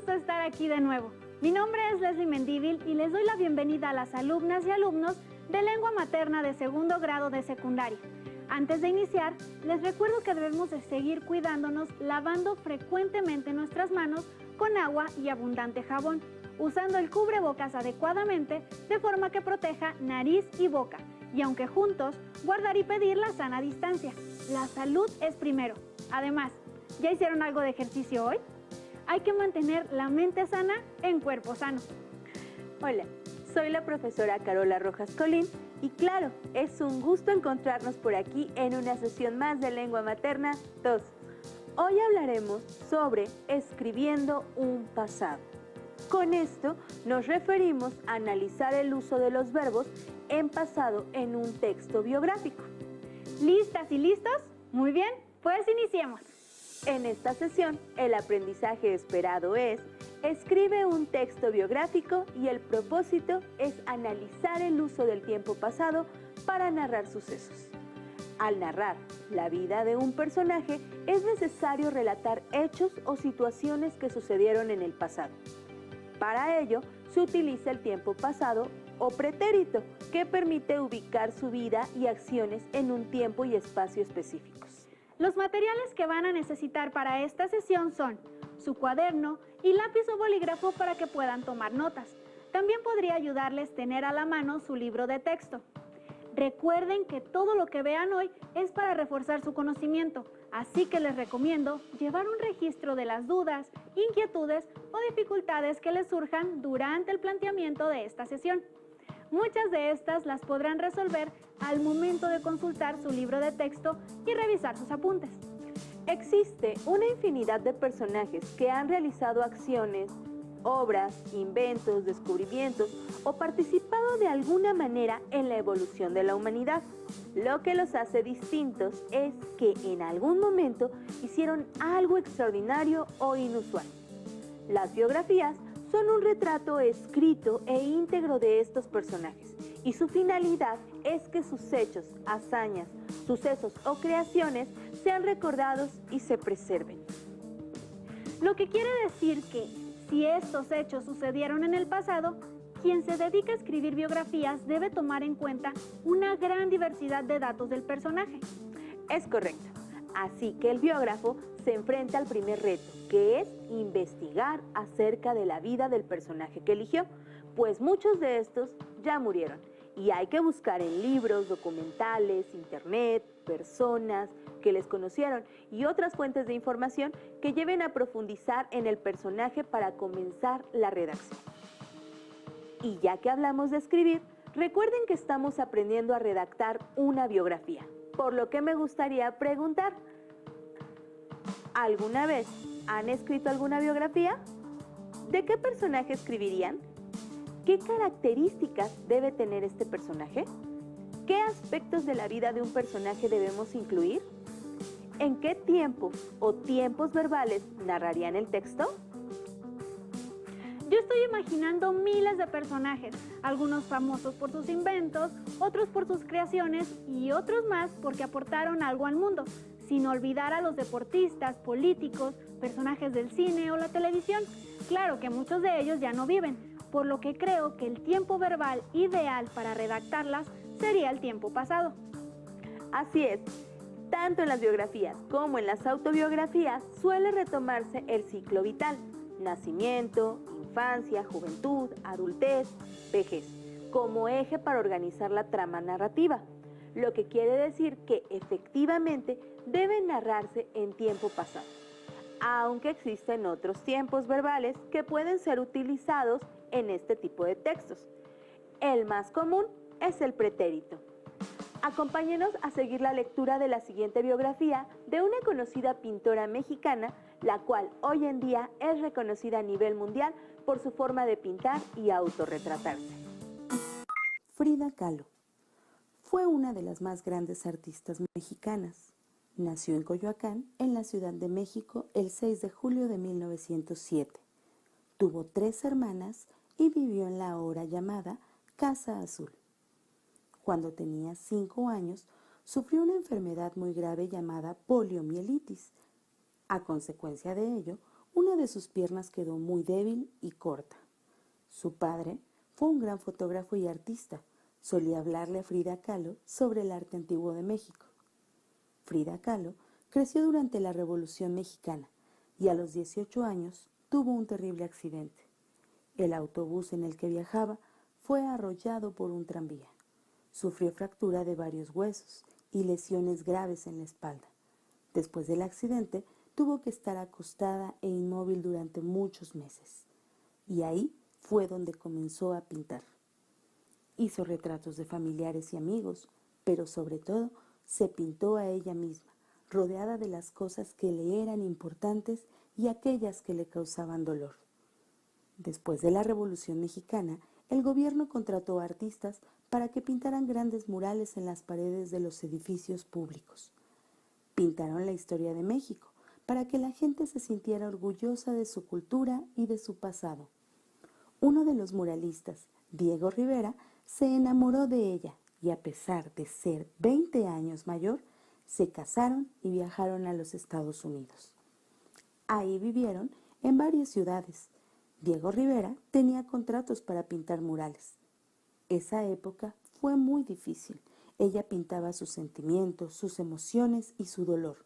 gusto estar aquí de nuevo. Mi nombre es Leslie Mendívil y les doy la bienvenida a las alumnas y alumnos de lengua materna de segundo grado de secundaria. Antes de iniciar, les recuerdo que debemos de seguir cuidándonos lavando frecuentemente nuestras manos con agua y abundante jabón, usando el cubrebocas adecuadamente de forma que proteja nariz y boca, y aunque juntos, guardar y pedir la sana distancia. La salud es primero. Además, ¿ya hicieron algo de ejercicio hoy? Hay que mantener la mente sana en cuerpo sano. Hola, soy la profesora Carola Rojas Colín y claro, es un gusto encontrarnos por aquí en una sesión más de Lengua Materna 2. Hoy hablaremos sobre escribiendo un pasado. Con esto nos referimos a analizar el uso de los verbos en pasado en un texto biográfico. ¿Listas y listos? Muy bien, pues iniciemos. En esta sesión, el aprendizaje esperado es: escribe un texto biográfico y el propósito es analizar el uso del tiempo pasado para narrar sucesos. Al narrar la vida de un personaje, es necesario relatar hechos o situaciones que sucedieron en el pasado. Para ello, se utiliza el tiempo pasado o pretérito, que permite ubicar su vida y acciones en un tiempo y espacio específicos. Los materiales que van a necesitar para esta sesión son su cuaderno y lápiz o bolígrafo para que puedan tomar notas. También podría ayudarles tener a la mano su libro de texto. Recuerden que todo lo que vean hoy es para reforzar su conocimiento, así que les recomiendo llevar un registro de las dudas, inquietudes o dificultades que les surjan durante el planteamiento de esta sesión. Muchas de estas las podrán resolver al momento de consultar su libro de texto y revisar sus apuntes. Existe una infinidad de personajes que han realizado acciones, obras, inventos, descubrimientos o participado de alguna manera en la evolución de la humanidad. Lo que los hace distintos es que en algún momento hicieron algo extraordinario o inusual. Las biografías son un retrato escrito e íntegro de estos personajes y su finalidad es que sus hechos, hazañas, sucesos o creaciones sean recordados y se preserven. Lo que quiere decir que, si estos hechos sucedieron en el pasado, quien se dedica a escribir biografías debe tomar en cuenta una gran diversidad de datos del personaje. Es correcto. Así que el biógrafo se enfrenta al primer reto, que es investigar acerca de la vida del personaje que eligió, pues muchos de estos ya murieron y hay que buscar en libros, documentales, internet, personas que les conocieron y otras fuentes de información que lleven a profundizar en el personaje para comenzar la redacción. Y ya que hablamos de escribir, recuerden que estamos aprendiendo a redactar una biografía, por lo que me gustaría preguntar: ¿alguna vez han escrito alguna biografía? ¿De qué personaje escribirían? ¿Qué características debe tener este personaje? ¿Qué aspectos de la vida de un personaje debemos incluir? ¿En qué tiempos o tiempos verbales narrarían el texto? Yo estoy imaginando miles de personajes, algunos famosos por sus inventos, otros por sus creaciones y otros más porque aportaron algo al mundo, sin olvidar a los deportistas, políticos, personajes del cine o la televisión. Claro que muchos de ellos ya no viven, por lo que creo que el tiempo verbal ideal para redactarlas sería el tiempo pasado. Así es, tanto en las biografías como en las autobiografías suele retomarse el ciclo vital: nacimiento, infancia, juventud, adultez, vejez, como eje para organizar la trama narrativa, lo que quiere decir que efectivamente deben narrarse en tiempo pasado, aunque existen otros tiempos verbales que pueden ser utilizados en este tipo de textos. El más común es el pretérito. Acompáñenos a seguir la lectura de la siguiente biografía de una conocida pintora mexicana, la cual hoy en día es reconocida a nivel mundial por su forma de pintar y autorretratarse. Frida Kahlo fue una de las más grandes artistas mexicanas. Nació en Coyoacán, en la Ciudad de México, el 6 de julio de 1907. Tuvo 3 hermanas y vivió en la ahora llamada Casa Azul. Cuando tenía 5 años, sufrió una enfermedad muy grave llamada poliomielitis. A consecuencia de ello, una de sus piernas quedó muy débil y corta. Su padre fue un gran fotógrafo y artista. Solía hablarle a Frida Kahlo sobre el arte antiguo de México. Frida Kahlo creció durante la Revolución Mexicana y a los 18 años tuvo un terrible accidente. El autobús en el que viajaba fue arrollado por un tranvía. Sufrió fractura de varios huesos y lesiones graves en la espalda. Después del accidente, tuvo que estar acostada e inmóvil durante muchos meses. Y ahí fue donde comenzó a pintar. Hizo retratos de familiares y amigos, pero sobre todo se pintó a ella misma, rodeada de las cosas que le eran importantes y aquellas que le causaban dolor. Después de la Revolución Mexicana, el gobierno contrató a artistas para que pintaran grandes murales en las paredes de los edificios públicos. Pintaron la historia de México para que la gente se sintiera orgullosa de su cultura y de su pasado. Uno de los muralistas, Diego Rivera, se enamoró de ella y a pesar de ser 20 años mayor, se casaron y viajaron a los Estados Unidos. Ahí vivieron en varias ciudades. Diego Rivera tenía contratos para pintar murales. Esa época fue muy difícil. Ella pintaba sus sentimientos, sus emociones y su dolor.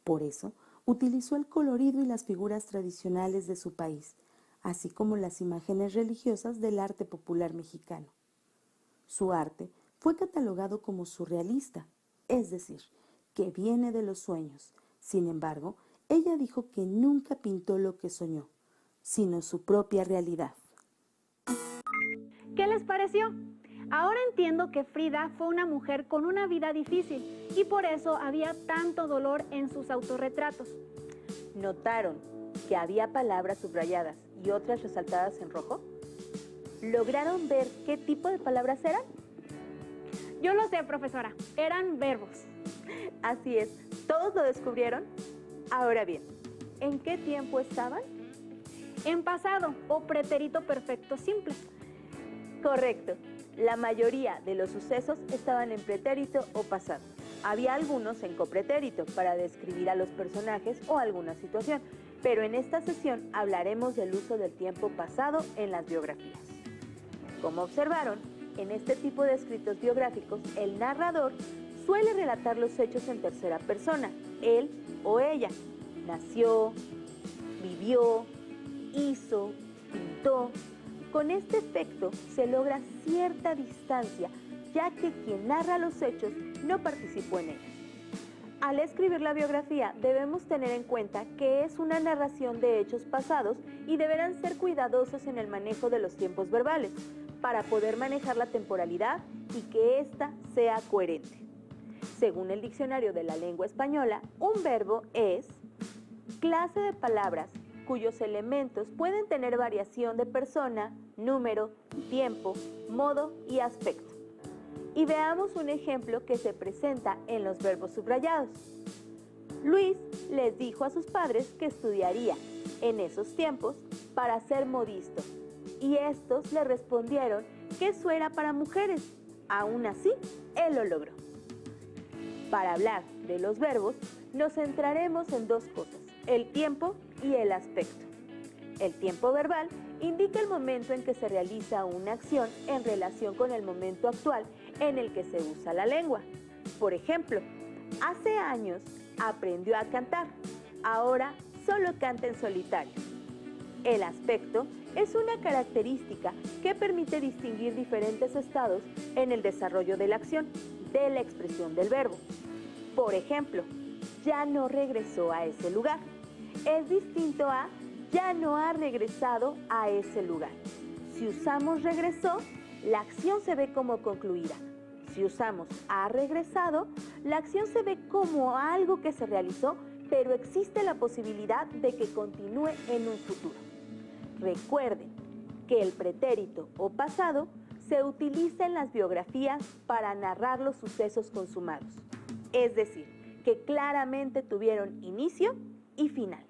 Por eso, utilizó el colorido y las figuras tradicionales de su país, así como las imágenes religiosas del arte popular mexicano. Su arte fue catalogado como surrealista, es decir, que viene de los sueños. Sin embargo, ella dijo que nunca pintó lo que soñó, sino su propia realidad. ¿Qué les pareció? Ahora entiendo que Frida fue una mujer con una vida difícil y por eso había tanto dolor en sus autorretratos. ¿Notaron que había palabras subrayadas y otras resaltadas en rojo? ¿Lograron ver qué tipo de palabras eran? Yo lo sé, profesora, eran verbos. Así es, ¿todos lo descubrieron? Ahora bien, ¿en qué tiempo estaban? En pasado o pretérito perfecto simple. Correcto, la mayoría de los sucesos estaban en pretérito o pasado. Había algunos en copretérito para describir a los personajes o alguna situación, pero en esta sesión hablaremos del uso del tiempo pasado en las biografías. Como observaron, en este tipo de escritos biográficos, el narrador suele relatar los hechos en tercera persona, él o ella. Nació, vivió, hizo, pintó. Con este efecto se logra cierta distancia, ya que quien narra los hechos no participó en ellos. Al escribir la biografía debemos tener en cuenta que es una narración de hechos pasados y deberán ser cuidadosos en el manejo de los tiempos verbales para poder manejar la temporalidad y que ésta sea coherente. Según el Diccionario de la Lengua Española, un verbo es clase de palabras cuyos elementos pueden tener variación de persona, número, tiempo, modo y aspecto. Y veamos un ejemplo que se presenta en los verbos subrayados. Luis les dijo a sus padres que estudiaría en esos tiempos para ser modisto, y estos le respondieron que eso era para mujeres. Aún así, él lo logró. Para hablar de los verbos, nos centraremos en dos cosas: el tiempo y el aspecto. El tiempo verbal indica el momento en que se realiza una acción en relación con el momento actual en el que se usa la lengua. Por ejemplo, hace años aprendió a cantar, ahora solo canta en solitario. El aspecto es una característica que permite distinguir diferentes estados en el desarrollo de la acción, de la expresión del verbo. Por ejemplo, ya no regresó a ese lugar. Es distinto a ya no ha regresado a ese lugar. Si usamos regresó, la acción se ve como concluida. Si usamos ha regresado, la acción se ve como algo que se realizó, pero existe la posibilidad de que continúe en un futuro. Recuerden que el pretérito o pasado se utiliza en las biografías para narrar los sucesos consumados, es decir, que claramente tuvieron inicio y final.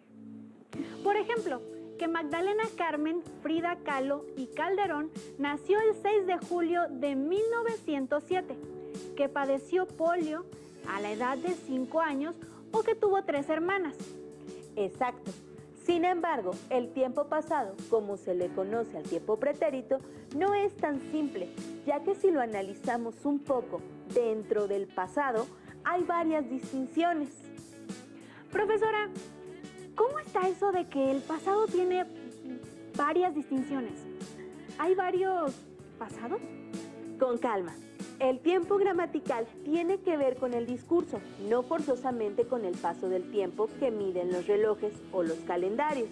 Por ejemplo, que Magdalena Carmen Frida Kahlo y Calderón nació el 6 de julio de 1907, que padeció polio a la edad de 5 años o que tuvo 3 hermanas. Exacto. Sin embargo, el tiempo pasado, como se le conoce al tiempo pretérito, no es tan simple, ya que si lo analizamos un poco dentro del pasado, hay varias distinciones. Profesora, ¿cómo está eso de que el pasado tiene varias distinciones? ¿Hay varios pasados? Con calma. El tiempo gramatical tiene que ver con el discurso, no forzosamente con el paso del tiempo que miden los relojes o los calendarios.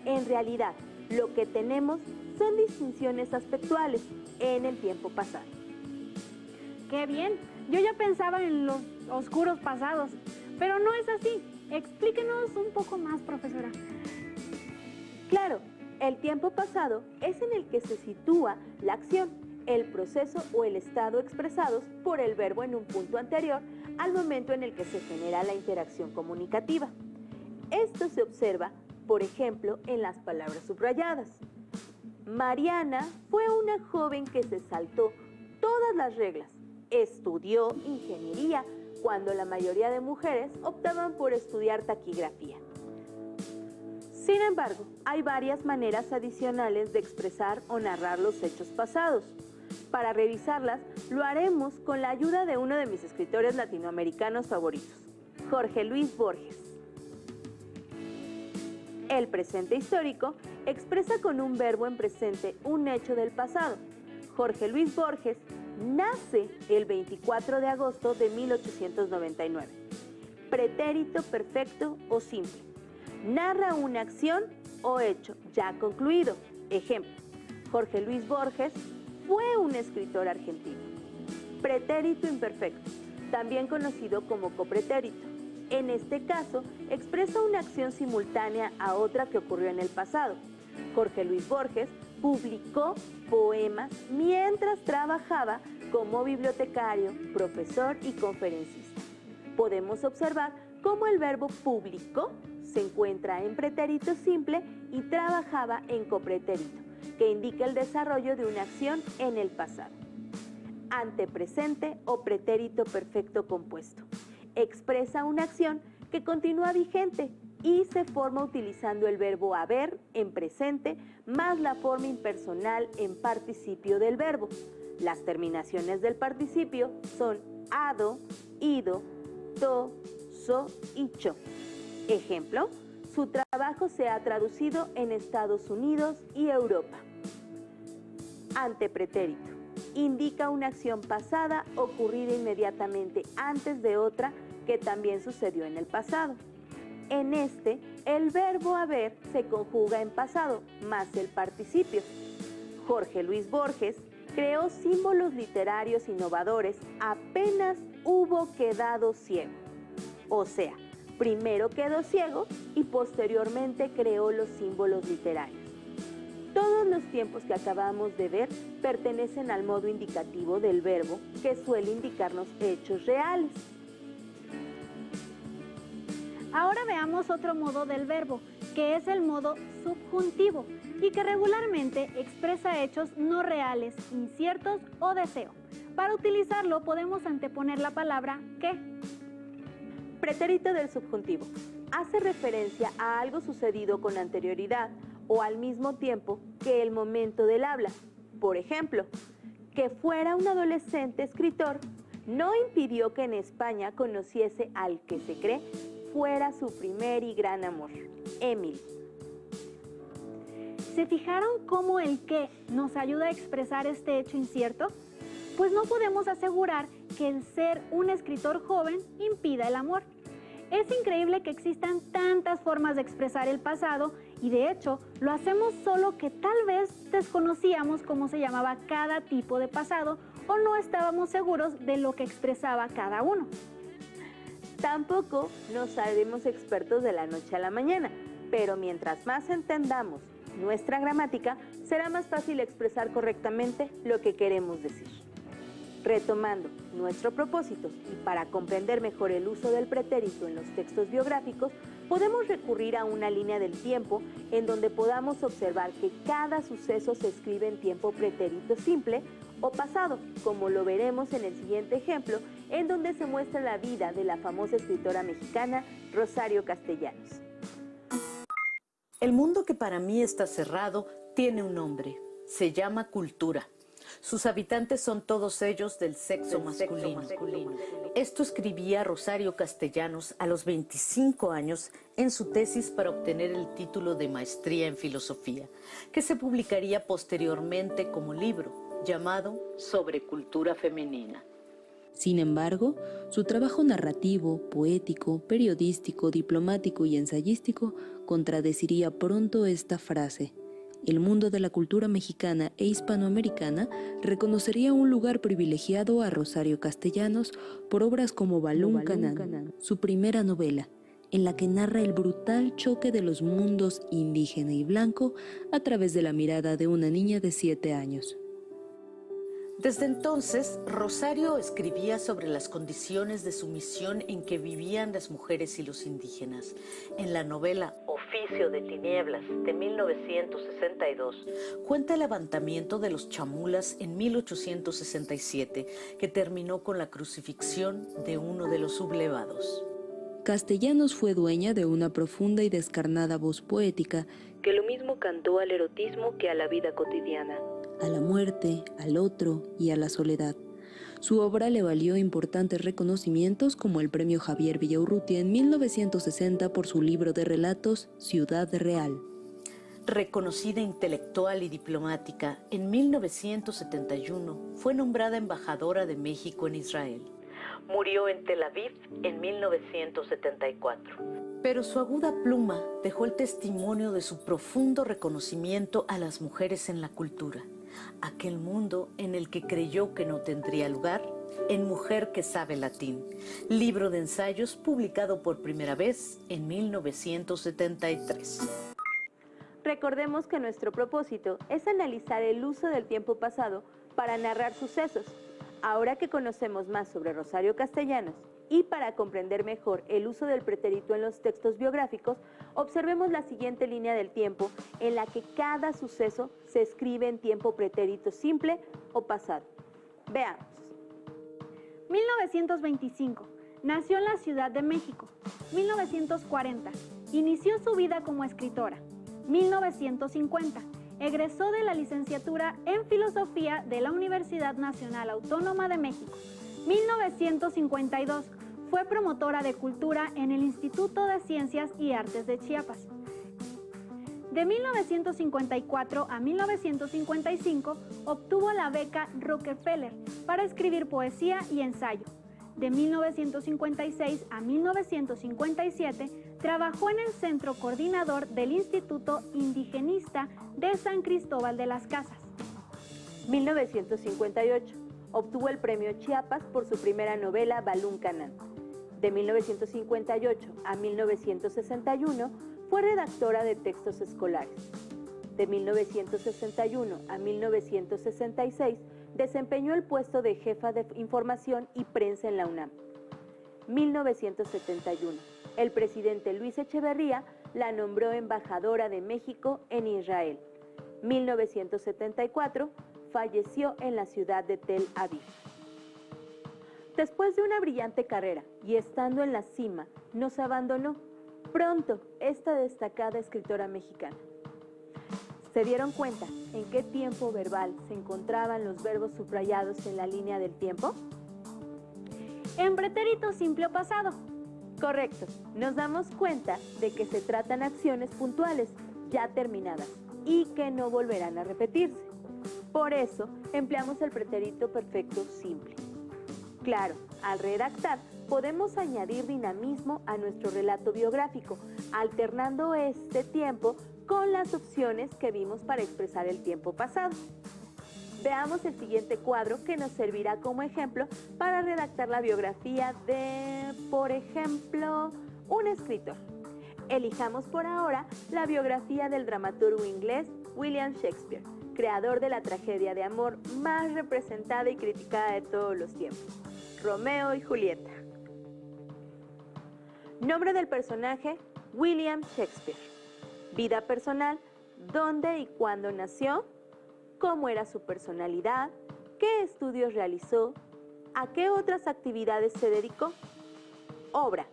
En realidad, lo que tenemos son distinciones aspectuales en el tiempo pasado. ¡Qué bien! Yo ya pensaba en los oscuros pasados, pero no es así. Explíquenos un poco más, profesora. Claro, el tiempo pasado es en el que se sitúa la acción, el proceso o el estado expresados por el verbo en un punto anterior al momento en el que se genera la interacción comunicativa. Esto se observa, por ejemplo, en las palabras subrayadas. Mariana fue una joven que se saltó todas las reglas. Estudió ingeniería cuando la mayoría de mujeres optaban por estudiar taquigrafía. Sin embargo, hay varias maneras adicionales de expresar o narrar los hechos pasados. Para revisarlas, lo haremos con la ayuda de uno de mis escritores latinoamericanos favoritos, Jorge Luis Borges. El presente histórico expresa con un verbo en presente un hecho del pasado. Jorge Luis Borges nace el 24 de agosto de 1899. Pretérito perfecto o simple. Narra una acción o hecho ya concluido. Ejemplo, Jorge Luis Borges fue un escritor argentino. Pretérito imperfecto, también conocido como copretérito. En este caso, expresa una acción simultánea a otra que ocurrió en el pasado. Jorge Luis Borges publicó poemas mientras trabajaba como bibliotecario, profesor y conferencista. Podemos observar cómo el verbo publicó se encuentra en pretérito simple y trabajaba en copretérito, que indica el desarrollo de una acción en el pasado. Antepresente o pretérito perfecto compuesto. Expresa una acción que continúa vigente y se forma utilizando el verbo haber en presente más la forma impersonal en participio del verbo. Las terminaciones del participio son ado, ido, to, so y cho. Ejemplo, su trabajo se ha traducido en Estados Unidos y Europa. Antepretérito. Indica una acción pasada ocurrida inmediatamente antes de otra que también sucedió en el pasado. En este, el verbo haber se conjuga en pasado, más el participio. Jorge Luis Borges creó símbolos literarios innovadores apenas hubo quedado ciego. O sea, primero quedó ciego y posteriormente creó los símbolos literarios. Todos los tiempos que acabamos de ver pertenecen al modo indicativo del verbo que suele indicarnos hechos reales. Ahora veamos otro modo del verbo, que es el modo subjuntivo y que regularmente expresa hechos no reales, inciertos o deseo. Para utilizarlo podemos anteponer la palabra que. Pretérito del subjuntivo. Hace referencia a algo sucedido con anterioridad o al mismo tiempo que el momento del habla. Por ejemplo, que fuera un adolescente escritor no impidió que en España conociese al que se cree fuera su primer y gran amor, Emily. ¿Se fijaron cómo el que nos ayuda a expresar este hecho incierto? Pues no podemos asegurar que el ser un escritor joven impida el amor. Es increíble que existan tantas formas de expresar el pasado y de hecho lo hacemos solo que tal vez desconocíamos cómo se llamaba cada tipo de pasado o no estábamos seguros de lo que expresaba cada uno. Tampoco nos haremos expertos de la noche a la mañana, pero mientras más entendamos nuestra gramática, será más fácil expresar correctamente lo que queremos decir. Retomando nuestro propósito y para comprender mejor el uso del pretérito en los textos biográficos, podemos recurrir a una línea del tiempo en donde podamos observar que cada suceso se escribe en tiempo pretérito simple o pasado, como lo veremos en el siguiente ejemplo, en donde se muestra la vida de la famosa escritora mexicana Rosario Castellanos. El mundo que para mí está cerrado tiene un nombre. Se llama cultura. Sus habitantes son todos ellos del sexo masculino. Esto escribía Rosario Castellanos a los 25 años en su tesis para obtener el título de maestría en filosofía, que se publicaría posteriormente como libro, llamado Sobre cultura femenina. Sin embargo, su trabajo narrativo, poético, periodístico, diplomático y ensayístico contradeciría pronto esta frase. El mundo de la cultura mexicana e hispanoamericana reconocería un lugar privilegiado a Rosario Castellanos por obras como Balún Canán, su primera novela, en la que narra el brutal choque de los mundos indígena y blanco a través de la mirada de una niña de 7 años. Desde entonces, Rosario escribía sobre las condiciones de sumisión en que vivían las mujeres y los indígenas. En la novela Oficio de Tinieblas, de 1962, cuenta el levantamiento de los chamulas en 1867, que terminó con la crucifixión de uno de los sublevados. Castellanos fue dueña de una profunda y descarnada voz poética que lo mismo cantó al erotismo que a la vida cotidiana, a la muerte, al otro y a la soledad. Su obra le valió importantes reconocimientos como el Premio Javier Villaurrutia en 1960 por su libro de relatos Ciudad Real. Reconocida intelectual y diplomática, en 1971 fue nombrada embajadora de México en Israel. Murió en Tel Aviv en 1974. Pero su aguda pluma dejó el testimonio de su profundo reconocimiento a las mujeres en la cultura. Aquel mundo en el que creyó que no tendría lugar, en Mujer que sabe latín, libro de ensayos publicado por primera vez en 1973. Recordemos que nuestro propósito es analizar el uso del tiempo pasado para narrar sucesos. Ahora que conocemos más sobre Rosario Castellanos y para comprender mejor el uso del pretérito en los textos biográficos, observemos la siguiente línea del tiempo en la que cada suceso se escribe en tiempo pretérito simple o pasado. Veamos. 1925. Nació en la Ciudad de México. 1940. Inició su vida como escritora. 1950. Egresó de la licenciatura en Filosofía de la Universidad Nacional Autónoma de México. 1952. Fue promotora de cultura en el Instituto de Ciencias y Artes de Chiapas. De 1954 a 1955 obtuvo la beca Rockefeller para escribir poesía y ensayo. De 1956 a 1957 trabajó en el Centro Coordinador del Instituto Indigenista de San Cristóbal de las Casas. 1958. Obtuvo el Premio Chiapas por su primera novela Balún Canán. De 1958 a 1961 fue redactora de textos escolares. De 1961 a 1966 desempeñó el puesto de jefa de información y prensa en la UNAM. 1971. El presidente Luis Echeverría la nombró embajadora de México en Israel. 1974. Falleció en la ciudad de Tel Aviv. Después de una brillante carrera y estando en la cima, nos abandonó pronto esta destacada escritora mexicana. ¿Se dieron cuenta en qué tiempo verbal se encontraban los verbos subrayados en la línea del tiempo? En pretérito simple o pasado. Correcto. Nos damos cuenta de que se tratan acciones puntuales, ya terminadas, y que no volverán a repetirse. Por eso, empleamos el pretérito perfecto simple. Claro, al redactar, podemos añadir dinamismo a nuestro relato biográfico, alternando este tiempo con las opciones que vimos para expresar el tiempo pasado. Veamos el siguiente cuadro que nos servirá como ejemplo para redactar la biografía de, por ejemplo, un escritor. Elijamos por ahora la biografía del dramaturgo inglés William Shakespeare, creador de la tragedia de amor más representada y criticada de todos los tiempos, Romeo y Julieta. Nombre del personaje, William Shakespeare. Vida personal, dónde y cuándo nació, cómo era su personalidad, qué estudios realizó, a qué otras actividades se dedicó. Obra,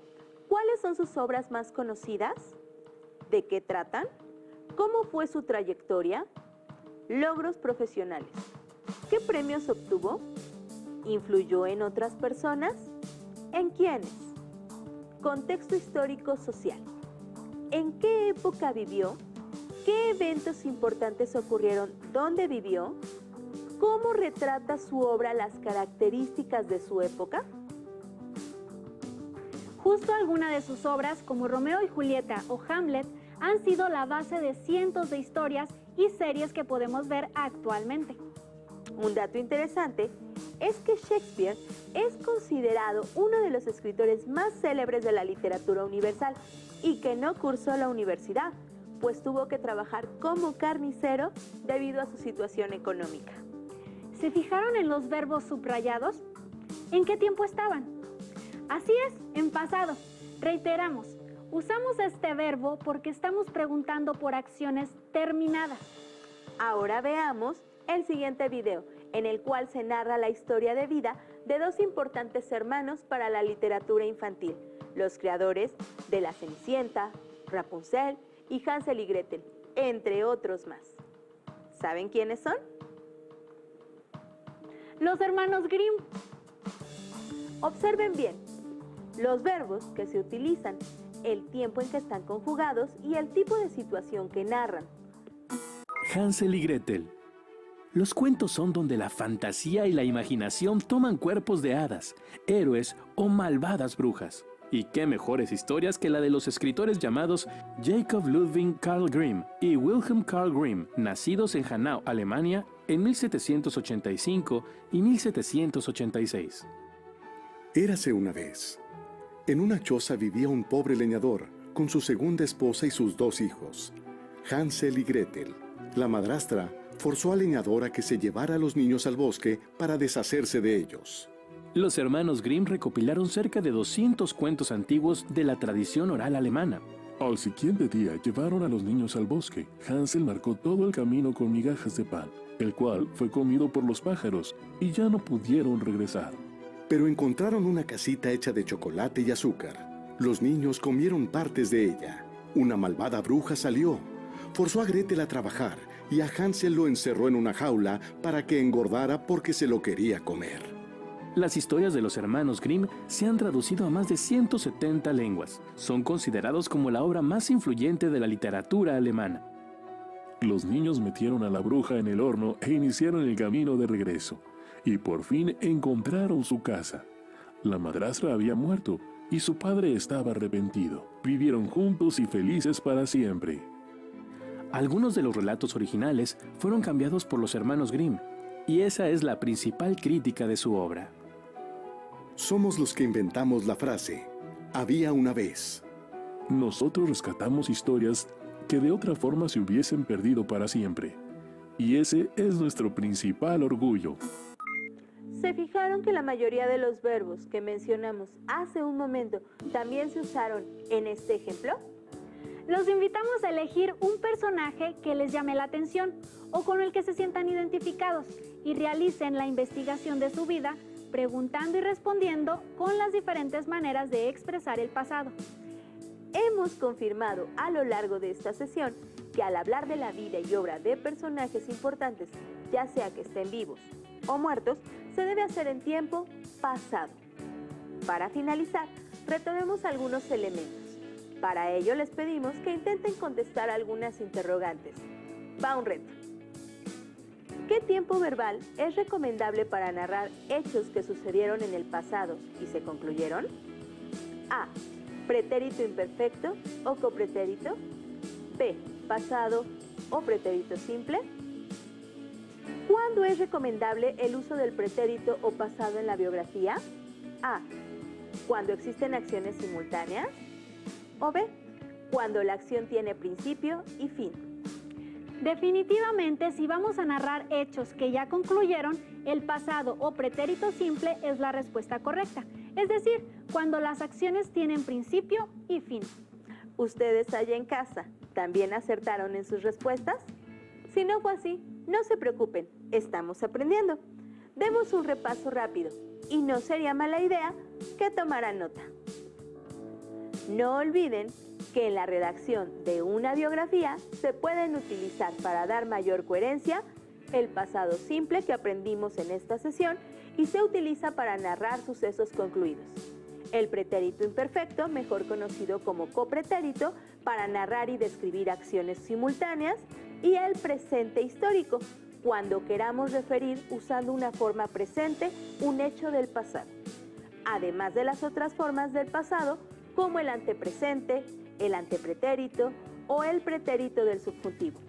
¿cuáles son sus obras más conocidas? ¿De qué tratan? ¿Cómo fue su trayectoria? Logros profesionales. ¿Qué premios obtuvo? ¿Influyó en otras personas? ¿En quiénes? Contexto histórico social. ¿En qué época vivió? ¿Qué eventos importantes ocurrieron donde vivió? ¿Cómo retrata su obra las características de su época? Justo algunas de sus obras, como Romeo y Julieta o Hamlet, han sido la base de cientos de historias y series que podemos ver actualmente. Un dato interesante es que Shakespeare es considerado uno de los escritores más célebres de la literatura universal y que no cursó la universidad, pues tuvo que trabajar como carnicero debido a su situación económica. ¿Se fijaron en los verbos subrayados? ¿En qué tiempo estaban? Así es, en pasado. Reiteramos, usamos este verbo porque estamos preguntando por acciones terminadas. Ahora veamos el siguiente video, en el cual se narra la historia de vida de dos importantes hermanos para la literatura infantil, los creadores de La Cenicienta, Rapunzel y Hansel y Gretel, entre otros más. ¿Saben quiénes son? Los hermanos Grimm. Observen bien los verbos que se utilizan, el tiempo en que están conjugados y el tipo de situación que narran. Hansel y Gretel. Los cuentos son donde la fantasía y la imaginación toman cuerpos de hadas, héroes o malvadas brujas. Y qué mejores historias que la de los escritores llamados Jacob Ludwig Karl Grimm y Wilhelm Karl Grimm, nacidos en Hanau, Alemania, en 1785 y 1786. Érase una vez. En una choza vivía un pobre leñador con su segunda esposa y sus dos hijos, Hansel y Gretel. La madrastra forzó al leñador a que se llevara a los niños al bosque para deshacerse de ellos. Los hermanos Grimm recopilaron cerca de 200 cuentos antiguos de la tradición oral alemana. Al siguiente día llevaron a los niños al bosque. Hansel marcó todo el camino con migajas de pan, el cual fue comido por los pájaros, y ya no pudieron regresar. Pero encontraron una casita hecha de chocolate y azúcar. Los niños comieron partes de ella. Una malvada bruja salió, forzó a Gretel a trabajar y a Hansel lo encerró en una jaula para que engordara porque se lo quería comer. Las historias de los hermanos Grimm se han traducido a más de 170 lenguas. Son considerados como la obra más influyente de la literatura alemana. Los niños metieron a la bruja en el horno e iniciaron el camino de regreso. Y por fin encontraron su casa. La madrastra había muerto y su padre estaba arrepentido. Vivieron juntos y felices para siempre. Algunos de los relatos originales fueron cambiados por los hermanos Grimm, y esa es la principal crítica de su obra. Somos los que inventamos la frase, había una vez. Nosotros rescatamos historias que de otra forma se hubiesen perdido para siempre. Y ese es nuestro principal orgullo. ¿Se fijaron que la mayoría de los verbos que mencionamos hace un momento también se usaron en este ejemplo? Los invitamos a elegir un personaje que les llame la atención o con el que se sientan identificados y realicen la investigación de su vida, preguntando y respondiendo con las diferentes maneras de expresar el pasado. Hemos confirmado a lo largo de esta sesión que al hablar de la vida y obra de personajes importantes, ya sea que estén vivos o muertos, se debe hacer en tiempo pasado. Para finalizar, retomemos algunos elementos. Para ello les pedimos que intenten contestar algunas interrogantes. Va un reto. ¿Qué tiempo verbal es recomendable para narrar hechos que sucedieron en el pasado y se concluyeron? A. Pretérito imperfecto o copretérito. B. Pasado o pretérito simple. ¿Cuándo es recomendable el uso del pretérito o pasado en la biografía? A. Cuando existen acciones simultáneas. O B. Cuando la acción tiene principio y fin. Definitivamente, si vamos a narrar hechos que ya concluyeron, el pasado o pretérito simple es la respuesta correcta. Es decir, cuando las acciones tienen principio y fin. ¿Ustedes allá en casa también acertaron en sus respuestas? Si no fue así, no se preocupen, estamos aprendiendo. Demos un repaso rápido y no sería mala idea que tomaran nota. No olviden que en la redacción de una biografía se pueden utilizar para dar mayor coherencia el pasado simple que aprendimos en esta sesión y se utiliza para narrar sucesos concluidos. El pretérito imperfecto, mejor conocido como copretérito, para narrar y describir acciones simultáneas, y el presente histórico, cuando queramos referir usando una forma presente un hecho del pasado, además de las otras formas del pasado como el antepresente, el antepretérito o el pretérito del subjuntivo,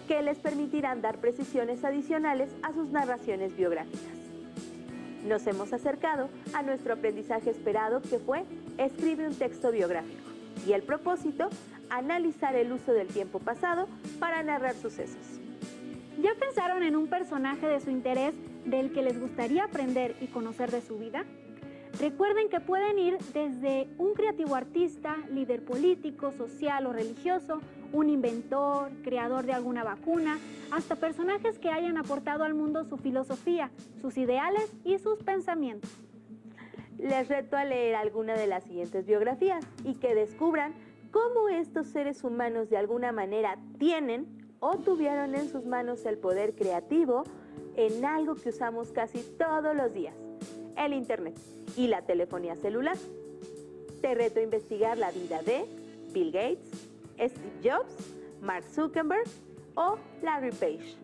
que les permitirán dar precisiones adicionales a sus narraciones biográficas. Nos hemos acercado a nuestro aprendizaje esperado, que fue escribe un texto biográfico, y el propósito, analizar el uso del tiempo pasado para narrar sucesos. ¿Ya pensaron en un personaje de su interés del que les gustaría aprender y conocer de su vida? Recuerden que pueden ir desde un creativo artista, líder político, social o religioso, un inventor, creador de alguna vacuna, hasta personajes que hayan aportado al mundo su filosofía, sus ideales y sus pensamientos. Les reto a leer alguna de las siguientes biografías y que descubran cómo estos seres humanos de alguna manera tienen o tuvieron en sus manos el poder creativo en algo que usamos casi todos los días, el Internet y la telefonía celular. Te reto a investigar la vida de Bill Gates, Steve Jobs, Mark Zuckerberg o Larry Page.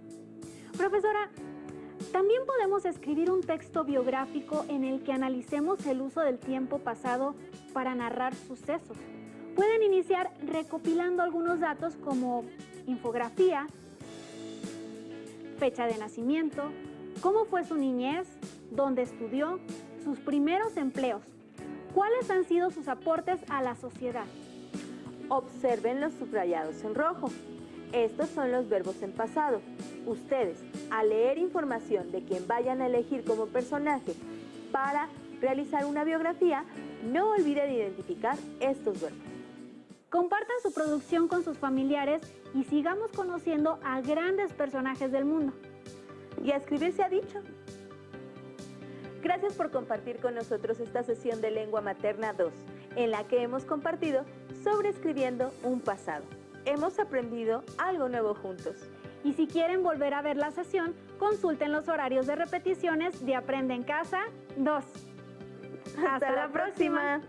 Profesora, también podemos escribir un texto biográfico en el que analicemos el uso del tiempo pasado para narrar sucesos. Pueden iniciar recopilando algunos datos como infografía, fecha de nacimiento, cómo fue su niñez, dónde estudió, sus primeros empleos, cuáles han sido sus aportes a la sociedad. Observen los subrayados en rojo. Estos son los verbos en pasado. Ustedes, al leer información de quien vayan a elegir como personaje para realizar una biografía, no olviden identificar estos verbos. Compartan su producción con sus familiares y sigamos conociendo a grandes personajes del mundo. Y a escribir se ha dicho. Gracias por compartir con nosotros esta sesión de Lengua Materna 2, en la que hemos compartido sobre escribiendo un pasado. Hemos aprendido algo nuevo juntos. Y si quieren volver a ver la sesión, consulten los horarios de repeticiones de Aprende en Casa 2. ¡Hasta la próxima!